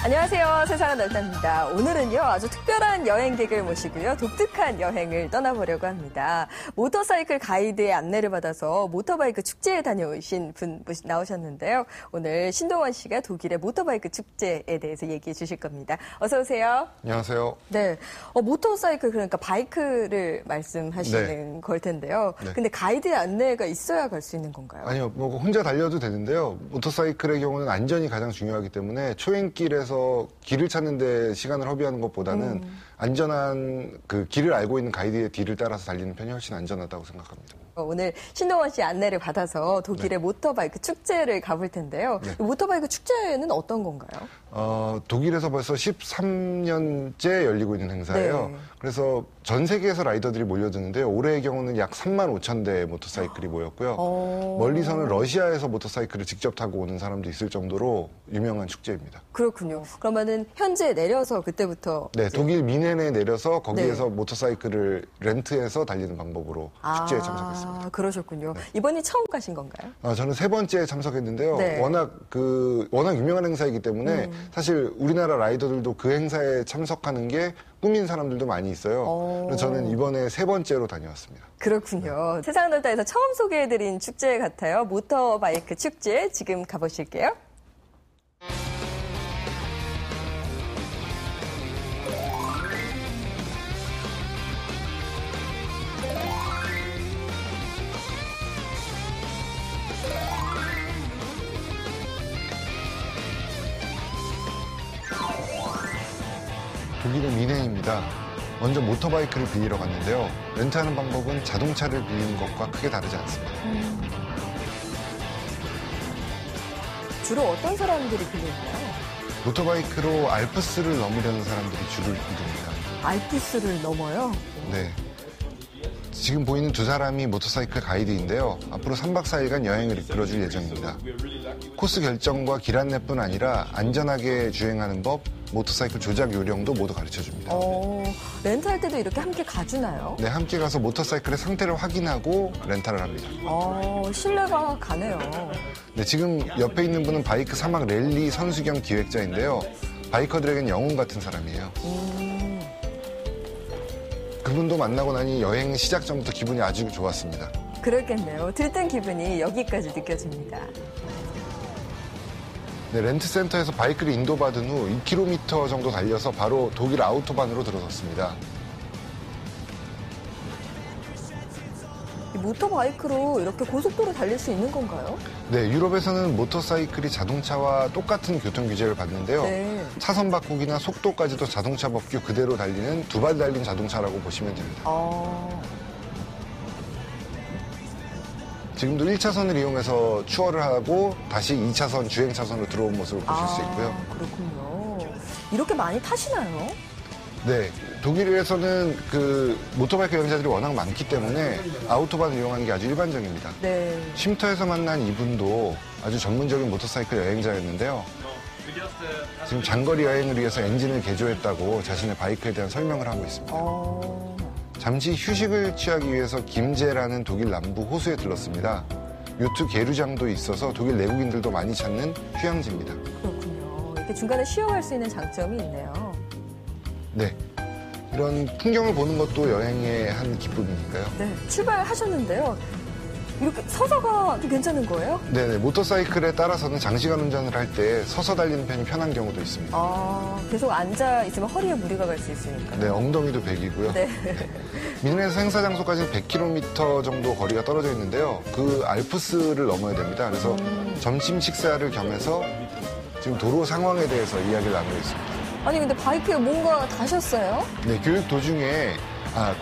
안녕하세요. 세상은 넓답니다. 오늘은요, 아주 특별한 여행객을 모시고요, 독특한 여행을 떠나보려고 합니다. 모터사이클 가이드의 안내를 받아서 모터바이크 축제에 다녀오신 분 나오셨는데요. 오늘 신동원 씨가 독일의 모터바이크 축제에 대해서 얘기해 주실 겁니다. 어서 오세요. 안녕하세요. 네. 모터사이클, 그러니까 바이크를 말씀하시는 걸 텐데요. 네. 근데 가이드의 안내가 있어야 갈 수 있는 건가요? 아니요, 뭐 혼자 달려도 되는데요. 모터사이클의 경우는 안전이 가장 중요하기 때문에 초행길에서 길을 찾는 데 시간을 허비하는 것보다는 안전한 그 길을 알고 있는 가이드의 뒤를 따라서 달리는 편이 훨씬 안전하다고 생각합니다. 오늘 신동원 씨 안내를 받아서 독일의 모터바이크 축제를 가볼 텐데요. 네. 모터바이크 축제는 어떤 건가요? 독일에서 벌써 13년째 열리고 있는 행사예요. 네. 그래서 전 세계에서 라이더들이 몰려드는데요. 올해의 경우는 약 35,000대의 모터사이클이 모였고요. 멀리서는 러시아에서 모터사이클을 직접 타고 오는 사람도 있을 정도로 유명한 축제입니다. 그렇군요. 그러면은 현지에 내려서 그때부터 네, 이제... 독일 미넨에 내려서 거기에서 네. 모터사이클을 렌트해서 달리는 방법으로 축제에 참석했습니다. 그러셨군요. 네. 이번이 처음 가신 건가요? 저는 3번째 참석했는데요. 네. 워낙 유명한 행사이기 때문에 사실 우리나라 라이더들도 그 행사에 참석하는 게 꿈인 사람들도 많이 있어요. 그래서 저는 이번에 3번째로 다녀왔습니다. 그렇군요. 네. 세상은 넓다에서 처음 소개해드린 축제 같아요. 모터바이크 축제 지금 가보실게요. 독일의 미넨입니다. 먼저 모터바이크를 빌리러 갔는데요. 렌트하는 방법은 자동차를 빌리는 것과 크게 다르지 않습니다. 주로 어떤 사람들이 빌리나요? 모터바이크로 알프스를 넘으려는 사람들이 주를 이룹니다. 알프스를 넘어요? 네. 지금 보이는 두 사람이 모터사이클 가이드인데요. 앞으로 3박 4일간 여행을 이끌어줄 예정입니다. 코스 결정과 길 안내뿐 아니라 안전하게 주행하는 법, 모터사이클 조작 요령도 모두 가르쳐줍니다. 렌트할 때도 이렇게 함께 가주나요? 네, 함께 가서 모터사이클의 상태를 확인하고 렌탈을 합니다. 신뢰가 가네요. 네, 지금 옆에 있는 분은 바이크 사막 랠리 선수 겸 기획자인데요. 바이커들에겐 영웅 같은 사람이에요. 그분도 만나고 나니 여행 시작 전부터 기분이 아주 좋았습니다. 그렇겠네요. 들뜬 기분이 여기까지 느껴집니다. 네, 렌트센터에서 바이크를 인도받은 후 2km 정도 달려서 바로 독일 아우토반으로 들어섰습니다. 모터바이크로 이렇게 고속도로 달릴 수 있는 건가요? 네, 유럽에서는 모터사이클이 자동차와 똑같은 교통규제를 받는데요. 네. 차선 바꾸기나 속도까지도 자동차 법규 그대로 달리는 두 발 달린 자동차라고 보시면 됩니다. 지금도 1차선을 이용해서 추월을 하고 다시 2차선 주행 차선으로 들어온 모습을 보실 수 있고요. 그렇군요. 이렇게 많이 타시나요? 네, 독일에서는 그 모터바이크 여행자들이 워낙 많기 때문에 아우토반을 이용하는 게 아주 일반적입니다. 네. 쉼터에서 만난 이분도 아주 전문적인 모터사이클 여행자였는데요. 지금 장거리 여행을 위해서 엔진을 개조했다고 자신의 바이크에 대한 설명을 하고 있습니다. 잠시 휴식을 취하기 위해서 김제라는 독일 남부 호수에 들렀습니다. 요트 계류장도 있어서 독일 내국인들도 많이 찾는 휴양지입니다. 그렇군요. 이렇게 중간에 쉬어갈 수 있는 장점이 있네요. 네. 이런 풍경을 보는 것도 여행의 한 기쁨이니까요. 네. 출발하셨는데요. 이렇게 서서 가도 괜찮은 거예요? 네네. 모터사이클에 따라서는 장시간 운전을 할 때 서서 달리는 편이 편한 경우도 있습니다. 계속 앉아 있으면 허리에 무리가 갈 수 있으니까. 네, 엉덩이도 100이고요. 네. 미넨에서 행사 장소까지는 100km 정도 거리가 떨어져 있는데요. 그 알프스를 넘어야 됩니다. 그래서 점심 식사를 겸해서 지금 도로 상황에 대해서 이야기를 나누고 있습니다. 아니 근데 바이크에 뭔가 다셨어요? 네, 교육 도중에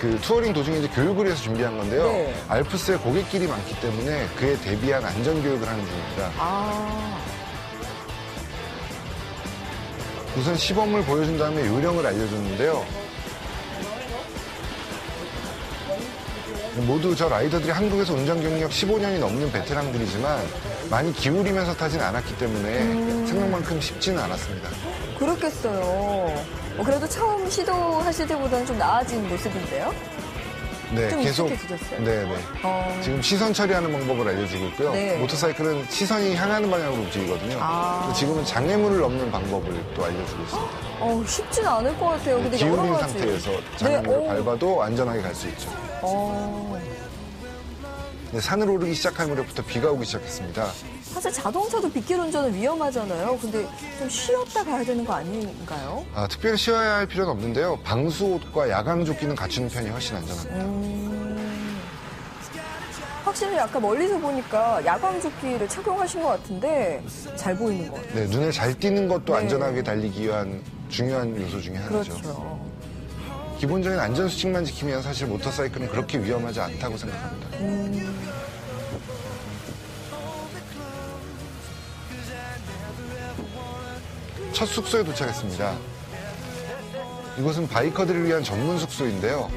그 투어링 도중에 이제 교육을 위해서 준비한 건데요. 네. 알프스에 고갯길이 많기 때문에 그에 대비한 안전 교육을 하는 중입니다. 우선 시범을 보여준 다음에 요령을 알려줬는데요. 모두 저 라이더들이 한국에서 운전 경력 15년이 넘는 베테랑들이지만 많이 기울이면서 타진 않았기 때문에 생각만큼 쉽지는 않았습니다. 그렇겠어요. 그래도 처음 시도하실 때보다는 좀 나아진 모습인데요? 네, 좀 계속. 익숙해지셨어요? 네네. 지금 시선 처리하는 방법을 알려주고 있고요. 네. 모터사이클은 시선이 향하는 방향으로 움직이거든요. 지금은 장애물을 넘는 방법을 또 알려주고 있습니다. 쉽진 않을 것 같아요. 근데 기울인 여러 가지. 상태에서 장애물을 네, 밟아도 안전하게 갈 수 있죠. 네, 산을 오르기 시작할 무렵부터 비가 오기 시작했습니다. 사실 자동차도 빗길 운전은 위험하잖아요. 근데 좀 쉬었다 가야 되는 거 아닌가요? 특별히 쉬어야 할 필요는 없는데요. 방수옷과 야광조끼는 갖추는 편이 훨씬 안전합니다. 확실히 아까 멀리서 보니까 야광조끼를 착용하신 것 같은데 잘 보이는 것 같아요. 네, 눈에 잘 띄는 것도 네. 안전하게 달리기 위한 중요한 요소 중에 하나죠. 그렇죠. 기본적인 안전수칙만 지키면 사실 모터사이클은 그렇게 위험하지 않다고 생각합니다. 첫 숙소에 도착했습니다. 이곳은 바이커들을 위한 전문 숙소인데요.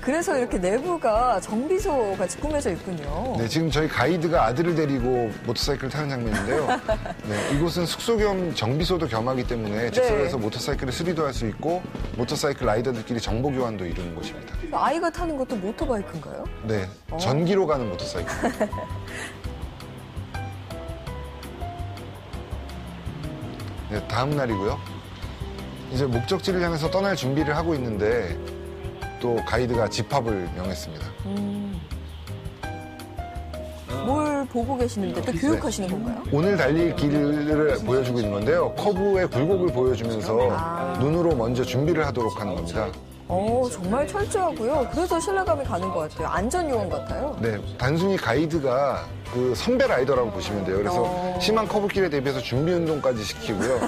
그래서 이렇게 내부가 정비소 같이 꾸며져 있군요. 네, 지금 저희 가이드가 아들을 데리고 모터사이클을 타는 장면인데요. 네, 이곳은 숙소 겸 정비소도 겸하기 때문에 즉석에서 모터사이클을 수리도 할 수 있고 모터사이클 라이더들끼리 정보 교환도 이루는 곳입니다. 아이가 타는 것도 모터바이크인가요? 네, 전기로 가는 모터사이클. 네, 다음 날이고요. 이제 목적지를 향해서 떠날 준비를 하고 있는데 또 가이드가 집합을 명했습니다. 뭘 보고 계시는데 또 교육하시는 건가요? 오늘 달릴 길을 보여주고 있는 건데요. 커브의 굴곡을 보여주면서 눈으로 먼저 준비를 하도록 하는 겁니다. 정말 철저하고요. 그래서 신뢰감이 가는 것 같아요. 안전요원 같아요. 네, 단순히 가이드가 그 선배 라이더라고 보시면 돼요. 그래서 심한 커브길에 대비해서 준비 운동까지 시키고요.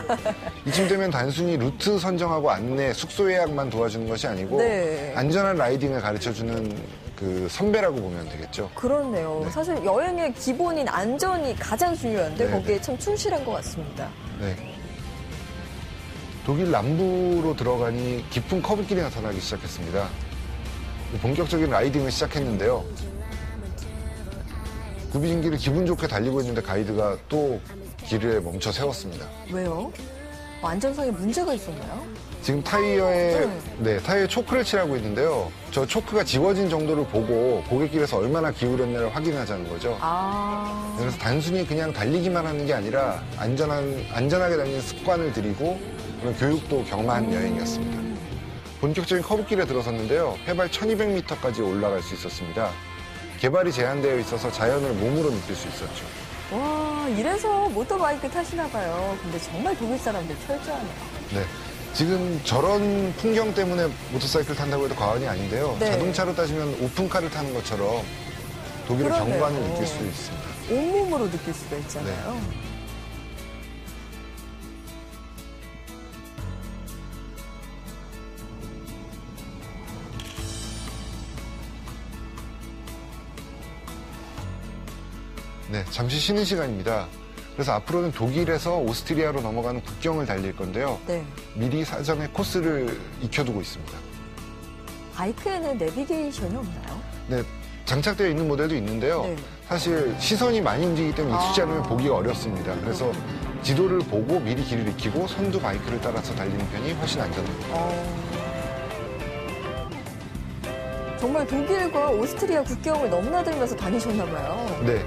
이쯤 되면 단순히 루트 선정하고 안내, 숙소 예약만 도와주는 것이 아니고 안전한 라이딩을 가르쳐주는 그 선배라고 보면 되겠죠. 그렇네요. 네. 사실 여행의 기본인 안전이 가장 중요한데 거기에 참 충실한 것 같습니다. 네. 독일 남부로 들어가니 깊은 커브길이 나타나기 시작했습니다. 본격적인 라이딩을 시작했는데요. 굽이진 길을 기분 좋게 달리고 있는데 가이드가 또 길에 멈춰 세웠습니다. 왜요? 안전상에 문제가 있었나요? 지금 타이어에 초크를 칠하고 있는데요. 저 초크가 지워진 정도를 보고 고갯길에서 얼마나 기울였나를 확인하자는 거죠. 그래서 단순히 그냥 달리기만 하는 게 아니라 안전하게 달리는 습관을 들이고 그런 교육도 경험한 여행이었습니다. 본격적인 커브길에 들어섰는데요. 해발 1200m까지 올라갈 수 있었습니다. 개발이 제한되어 있어서 자연을 몸으로 느낄 수 있었죠. 와, 이래서 모터바이크 타시나 봐요. 근데 정말 독일 사람들 철저하네요. 네. 지금 저런 풍경 때문에 모터사이클 탄다고 해도 과언이 아닌데요. 자동차로 따지면 오픈카를 타는 것처럼 독일의 경관을 느낄 수 있습니다. 온몸으로 느낄 수가 있잖아요. 네, 잠시 쉬는 시간입니다. 그래서 앞으로는 독일에서 오스트리아로 넘어가는 국경을 달릴 건데요. 미리 사전에 코스를 익혀두고 있습니다. 바이크에는 내비게이션이 없나요? 네, 장착되어 있는 모델도 있는데요. 사실 시선이 많이 움직이기 때문에 익숙지 않으면 보기가 어렵습니다. 그래서 지도를 보고 미리 길을 익히고 선두 바이크를 따라서 달리는 편이 훨씬 안전합니다. 정말 독일과 오스트리아 국경을 넘나들면서 다니셨나 봐요. 네.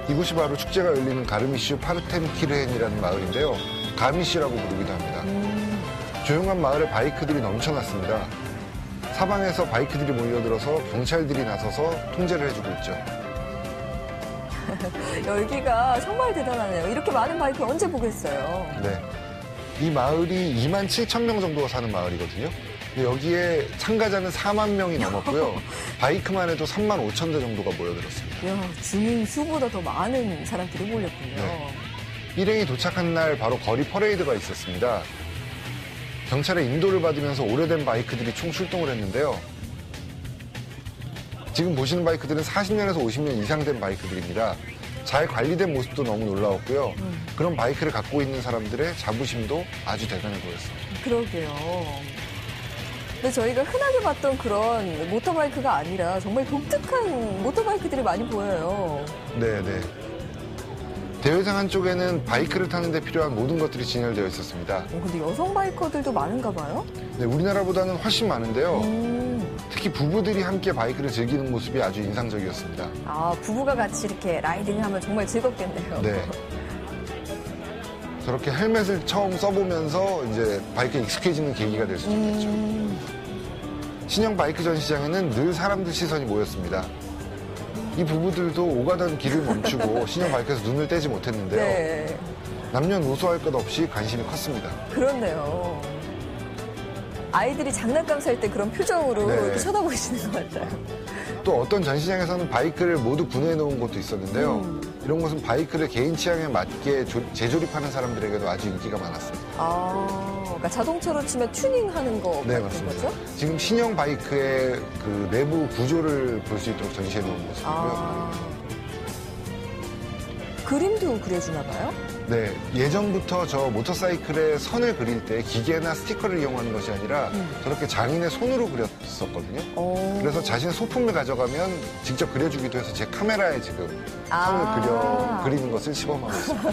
이곳이 바로 축제가 열리는 가르미슈 파르텐키르헨이라는 마을인데요. 가미시라고 부르기도 합니다. 조용한 마을에 바이크들이 넘쳐났습니다. 사방에서 바이크들이 몰려들어서 경찰들이 나서서 통제를 해주고 있죠. 열기가 정말 대단하네요. 이렇게 많은 바이크 언제 보겠어요? 네. 이 마을이 2만 7천 명 정도가 사는 마을이거든요. 여기에 참가자는 4만 명이 넘었고요. 바이크만 해도 3만 5천 대 정도가 모여들었습니다. 이야, 주민 수보다 더 많은 사람들이 몰렸군요. 네. 일행이 도착한 날 바로 거리 퍼레이드가 있었습니다. 경찰의 인도를 받으면서 오래된 바이크들이 총 출동을 했는데요. 지금 보시는 바이크들은 40년에서 50년 이상 된 바이크들입니다. 잘 관리된 모습도 너무 놀라웠고요. 그런 바이크를 갖고 있는 사람들의 자부심도 아주 대단해 보였습니다. 그러게요. 근데 저희가 흔하게 봤던 그런 모터바이크가 아니라 정말 독특한 모터바이크들이 많이 보여요. 네네. 대회장 한쪽에는 바이크를 타는 데 필요한 모든 것들이 진열되어 있었습니다. 근데 여성 바이커들도 많은가 봐요? 네, 우리나라보다는 훨씬 많은데요. 특히 부부들이 함께 바이크를 즐기는 모습이 아주 인상적이었습니다. 아, 부부가 같이 이렇게 라이딩하면 정말 즐겁겠네요. 네. 저렇게 헬멧을 처음 써보면서 이제 바이크에 익숙해지는 계기가 될 수도 있겠죠. 신형 바이크 전시장에는 늘 사람들 시선이 모였습니다. 이 부부들도 오가던 길을 멈추고 신형 바이크에서 눈을 떼지 못했는데요. 네. 남녀노소 할 것 없이 관심이 컸습니다. 그렇네요. 아이들이 장난감 살 때 그런 표정으로 네. 이렇게 쳐다보시는 것 같아요. 또 어떤 전시장에서는 바이크를 모두 분해해 놓은 곳도 있었는데요. 이런 곳은 바이크를 개인 취향에 맞게 재조립하는 사람들에게도 아주 인기가 많았습니다. 아, 그러니까 자동차로 치면 튜닝하는 거 네, 같은 맞습니다. 거죠? 지금 신형 바이크의 그 내부 구조를 볼 수 있도록 전시해 놓은 모습이고요. 아, 그림도 그려주나 봐요? 네, 예전부터 저 모터사이클의 선을 그릴 때 기계나 스티커를 이용하는 것이 아니라 저렇게 장인의 손으로 그렸었거든요. 그래서 자신의 소품을 가져가면 직접 그려주기도 해서 제 카메라에 지금 선을 그리는 것을 시범하고 있습니다.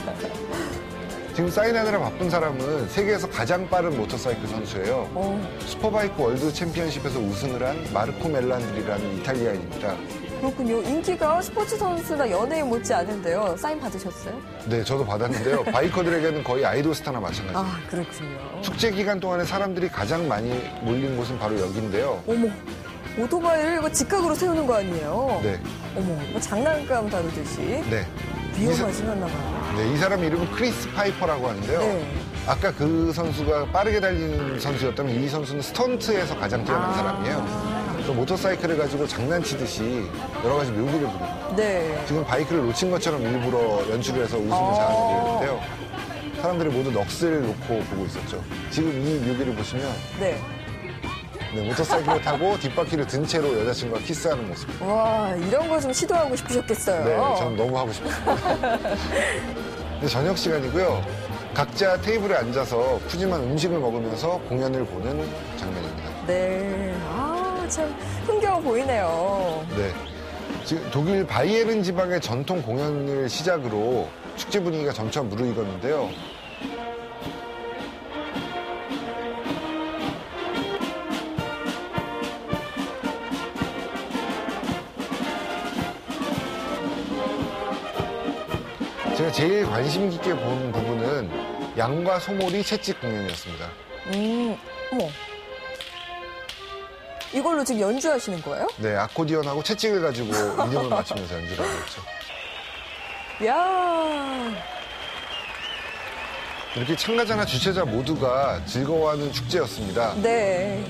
지금 사인하느라 바쁜 사람은 세계에서 가장 빠른 모터사이클 선수예요. 슈퍼바이크 월드 챔피언십에서 우승을 한 마르코 멜란드리라는 이탈리아인입니다. 그렇군요. 인기가 스포츠 선수나 연예인 못지 않은데요. 사인 받으셨어요? 네, 저도 받았는데요. 바이커들에게는 거의 아이돌 스타나 마찬가지입니다. 아, 그렇군요. 축제 기간 동안에 사람들이 가장 많이 몰린 곳은 바로 여기인데요. 어머, 오토바이를 이거 직각으로 세우는 거 아니에요? 네, 어머, 뭐 장난감 다루듯이. 네. 위험하진 않나 봐요. 네, 이 사람 이름은 크리스 파이퍼라고 하는데요. 네. 아까 그 선수가 빠르게 달리는 선수였다면 이 선수는 스턴트에서 가장 뛰어난 사람이에요. 또 모터사이클을 가지고 장난치듯이 여러 가지 묘기를 부립니다. 네. 지금 바이크를 놓친 것처럼 일부러 연출을 해서 웃음을 자아내는데요. 사람들이 모두 넋을 놓고 보고 있었죠. 지금 이 묘기를 보시면 네. 네, 모터사이클을 타고 뒷바퀴를 든 채로 여자친구가 키스하는 모습. 와, 이런 거 좀 시도하고 싶으셨겠어요. 네, 저는 너무 하고 싶었습니다. 근데 저녁 시간이고요. 각자 테이블에 앉아서 푸짐한 음식을 먹으면서 공연을 보는 장면입니다. 네. 아, 참 흥겨워 보이네요. 네. 지금 독일 바이에른 지방의 전통 공연을 시작으로 축제 분위기가 점차 무르익었는데요. 제가 제일 관심 깊게 본 부분은 양과 소몰이 채찍 공연이었습니다. 어머. 이걸로 지금 연주하시는 거예요? 네, 아코디언하고 채찍을 가지고 리듬을 맞추면서 연주를 하고 있죠. 이야. 이렇게 참가자나 주최자 모두가 즐거워하는 축제였습니다. 네.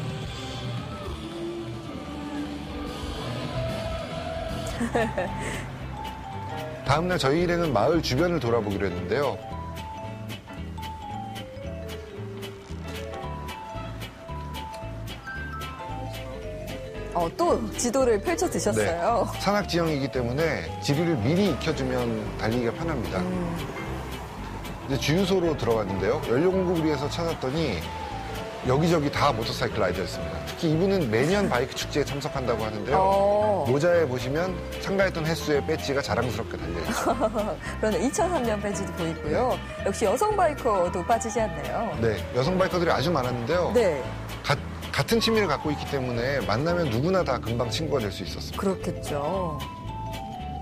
다음날 저희 일행은 마을 주변을 돌아보기로 했는데요. 또 지도를 펼쳐 드셨어요. 네, 산악 지형이기 때문에 지리를 미리 익혀두면 달리기가 편합니다. 이제 주유소로 들어갔는데요. 연료 공급을 위해서 찾았더니 여기저기 다 모터사이클 라이더였습니다. 특히 이분은 매년 바이크 축제에 참석한다고 하는데요. 모자에 보시면 참가했던 횟수의 배지가 자랑스럽게 달려있죠. 그러네. 2003년 배지도 보이고요. 네. 역시 여성 바이커도 빠지지 않네요. 네, 여성 바이커들이 아주 많았는데요. 네. 같은 취미를 갖고 있기 때문에 만나면 누구나 다 금방 친구가 될 수 있었습니다. 그렇겠죠.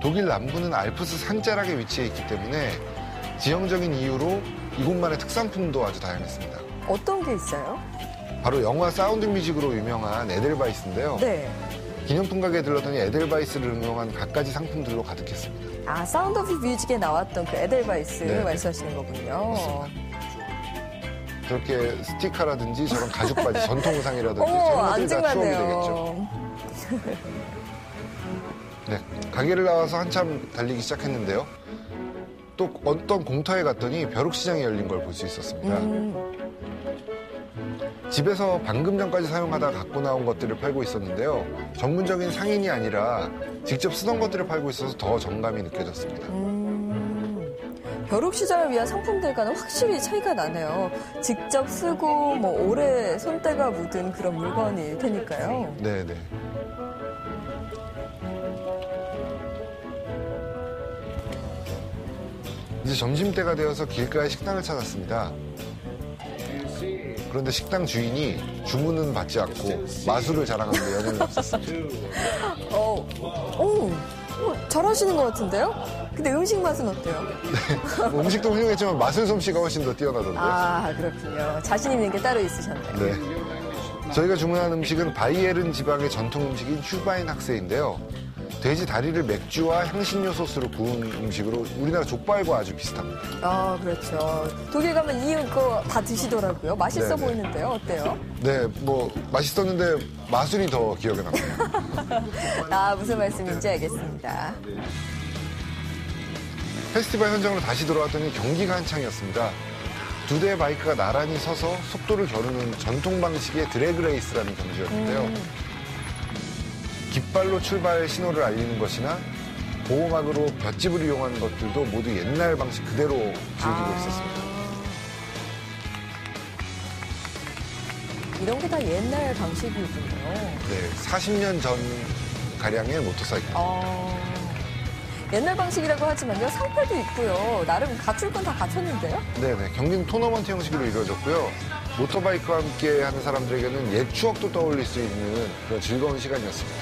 독일 남부는 알프스 산자락에 위치해 있기 때문에 지형적인 이유로 이곳만의 특산품도 아주 다양했습니다. 어떤 게 있어요? 바로 영화 사운드 뮤직으로 유명한 에델바이스인데요. 네. 기념품 가게에 들렀더니 에델바이스를 응용한 갖가지 상품들로 가득했습니다. 아, 사운드 오브 뮤직에 나왔던 그 에델바이스 네. 말씀하시는 거군요. 맞습니다. 그렇게 스티커라든지 저런 가죽 바지, 전통 의상이라든지 어머, 저런 것들이 다 추억이 안증나네요. 되겠죠. 네, 가게를 나와서 한참 달리기 시작했는데요. 또 어떤 공터에 갔더니 벼룩시장이 열린 걸 볼 수 있었습니다. 집에서 방금 전까지 사용하다 갖고 나온 것들을 팔고 있었는데요. 전문적인 상인이 아니라 직접 쓰던 것들을 팔고 있어서 더 정감이 느껴졌습니다. 벼룩 시장을 위한 상품들과는 확실히 차이가 나네요. 직접 쓰고 오래 손때가 묻은 그런 물건일 테니까요. 네네. 이제 점심때가 되어서 길가에 식당을 찾았습니다. 그런데 식당 주인이 주문은 받지 않고 마술을 자랑하는데 여념이 없었습니다. 잘하시는 것 같은데요? 근데 음식 맛은 어때요? 네, 음식도 훌륭했지만 마술 솜씨가 훨씬 더 뛰어나던데요. 아, 그렇군요. 자신 있는 게 따로 있으셨네요. 네. 저희가 주문한 음식은 바이에른 지방의 전통 음식인 슈바인 학세인데요. 돼지 다리를 맥주와 향신료 소스로 구운 음식으로 우리나라 족발과 아주 비슷합니다. 아, 그렇죠. 독일 가면 이거 다 드시더라고요. 맛있어 네네. 보이는데요. 어때요? 네, 맛있었는데 마술이 더 기억에 남아요. 아, 무슨 말씀인지 알겠습니다. 페스티벌 현장으로 다시 돌아왔더니 경기가 한창이었습니다. 두 대의 바이크가 나란히 서서 속도를 겨루는 전통 방식의 드래그 레이스라는 경기였는데요. 깃발로 출발 신호를 알리는 것이나 보호막으로 볏짚을 이용하는 것들도 모두 옛날 방식 그대로 즐기고 있었습니다. 이런 게 다 옛날 방식이군요. 네, 40년 전 가량의 모터사이클. 옛날 방식이라고 하지만요, 상패도 있고요. 나름 갖출 건 다 갖췄는데요? 네네, 경기는 토너먼트 형식으로 이루어졌고요. 모터바이크와 함께 하는 사람들에게는 옛 추억도 떠올릴 수 있는 그런 즐거운 시간이었습니다.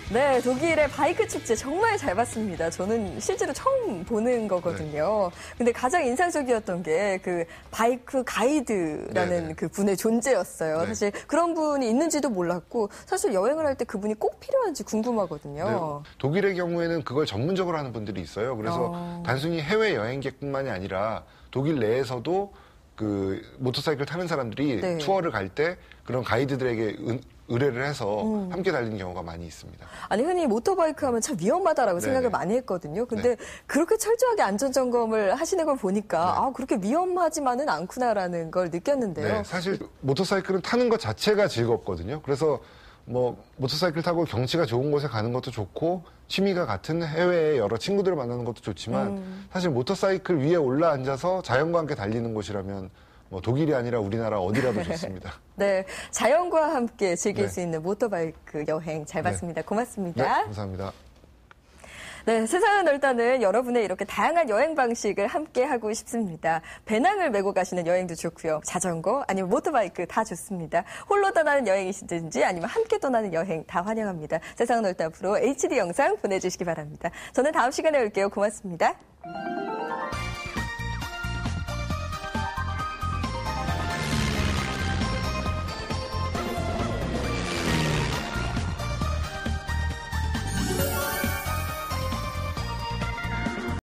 네, 독일의 바이크 축제 정말 잘 봤습니다. 저는 실제로 처음 보는 거거든요. 근데 가장 인상적이었던 게 그 바이크 가이드라는 네네. 그 분의 존재였어요. 네. 사실 그런 분이 있는지도 몰랐고 사실 여행을 할 때 그분이 꼭 필요한지 궁금하거든요. 네, 독일의 경우에는 그걸 전문적으로 하는 분들이 있어요. 그래서 단순히 해외 여행객뿐만이 아니라 독일 내에서도 그 모터사이클 타는 사람들이 네. 투어를 갈 때 그런 가이드들에게 의뢰를 해서 함께 달리는 경우가 많이 있습니다. 아니, 흔히 모터바이크 하면 참 위험하다라고 네네. 생각을 많이 했거든요. 근데 네. 그렇게 철저하게 안전점검을 하시는 걸 보니까 그렇게 위험하지만은 않구나라는 걸 느꼈는데요. 네, 사실 모터사이클은 타는 것 자체가 즐겁거든요. 그래서 모터사이클 타고 경치가 좋은 곳에 가는 것도 좋고 취미가 같은 해외의 여러 친구들을 만나는 것도 좋지만 사실 모터사이클 위에 올라 앉아서 자연과 함께 달리는 곳이라면 독일이 아니라 우리나라 어디라도 좋습니다. 네, 자연과 함께 즐길 네. 수 있는 모터바이크 여행 잘 봤습니다. 네, 고맙습니다. 감사합니다. 네, 세상은 넓다는 여러분의 이렇게 다양한 여행 방식을 함께 하고 싶습니다. 배낭을 메고 가시는 여행도 좋고요. 자전거 아니면 모터바이크 다 좋습니다. 홀로 떠나는 여행이시든지 아니면 함께 떠나는 여행 다 환영합니다. 세상은 넓다 앞으로 HD 영상 보내주시기 바랍니다. 저는 다음 시간에 올게요. 고맙습니다.